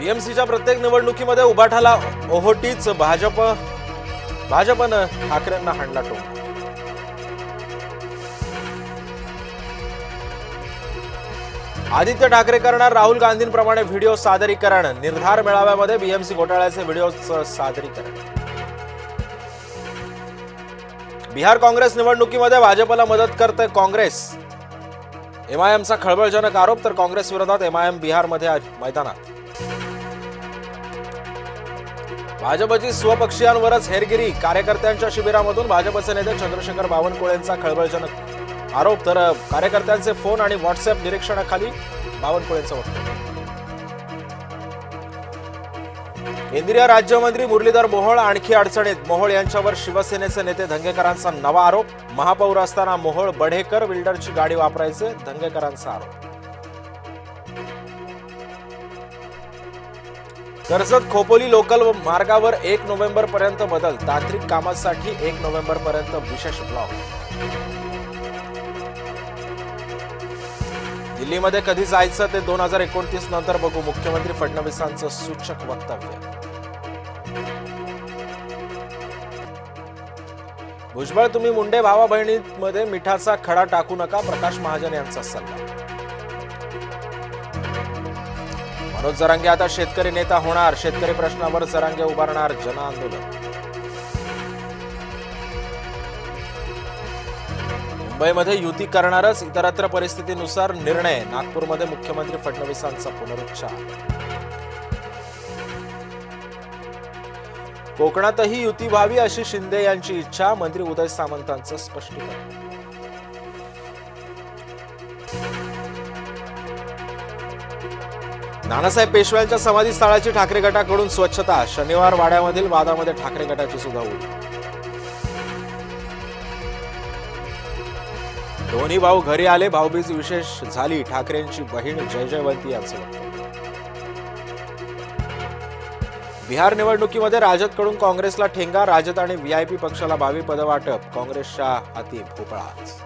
बीएमसीच्या प्रत्येक निवडणुकीमध्ये उभाठाला ओहोटीच भाजपनं ठाकरेंना हाणला टोम। आदित्य ठाकरे करणार राहुल गांधींप्रमाणे व्हिडिओ सादरीकरण। निर्धार मेळाव्यामध्ये बीएमसी घोटाळ्याचे व्हिडिओ सादरीकरण। बिहार काँग्रेस निवडणुकीमध्ये भाजपला मदत करते काँग्रेस। एमआयएमचा खळबळजनक आरोप, तर काँग्रेस विरोधात एमआयएम बिहारमध्ये मैदानात। भाजपची स्वपक्षीयांवरच हेरगिरी। कार्यकर्त्यांच्या शिबिरामधून भाजपचे नेते चंद्रशेखर बावनकुळेंचा खळबळजनक आरोप, तर कार्यकर्त्यांचे फोन आणि व्हॉट्सअप निरीक्षणाखाली बावनकुळेंचं वक्तव्य। केंद्रीय राज्यमंत्री मुरलीधर मोहोळ आणखी अडचणीत। मोहोळ यांच्यावर शिवसेनेचे नेते धंगेकरांचा नवा आरोप। महापौर असताना मोहोळ बढेकर बिल्डरची गाडी वापरायचे, धंगेकरांचा आरोप। कर्जत खोपोली लोकल मार्गावर 1 नोव्हेंबर पर्यंत बदल। तांत्रिक कामासाठी 1 नोव्हेंबर पर्यंत विशेष ब्लॉक। दिल्लीमध्ये कधी जायचं ते 2029 नंतर बघू, मुख्यमंत्री फडणवीसांचं सूचक वक्तव्य। भुजबळ, तुम्ही मुंडे भावा बहिणींमध्ये मिठाचा खडा टाकू नका, प्रकाश महाजन यांचा सल्ला। मनोज जरांगे आता शेतकरी नेता होणार। शेतकरी प्रश्नावर जरांगे उभारणार जनआंदोलन। मुंबईमध्ये युती करणारच, इतरत्र परिस्थितीनुसार निर्णय। नागपूरमध्ये मुख्यमंत्री फडणवीसांचा पुनरुच्चार। कोकणातही युती व्हावी अशी शिंदे यांची इच्छा। मंत्री उदय सामंतांचं स्पष्टीकरण। नानासाहेब पेशव्यांच्या समाधी स्थळाची ठाकरे गटाकडून स्वच्छता। शनिवार वाड्यामधील वादामध्ये ठाकरे गटाची सुद्धा उडी। दोन्ही भाऊ घरी आले, भाऊबीज विशेष झाली। ठाकरेंची बहीण जयजयवंती यांचं वक्तव्य। बिहार निवडणुकीमध्ये राजदकडून काँग्रेसला ठेंगा। राजद आणि व्हीआयपी पक्षाला 22 पदवाटप। काँग्रेसच्या हाती भोपळाच।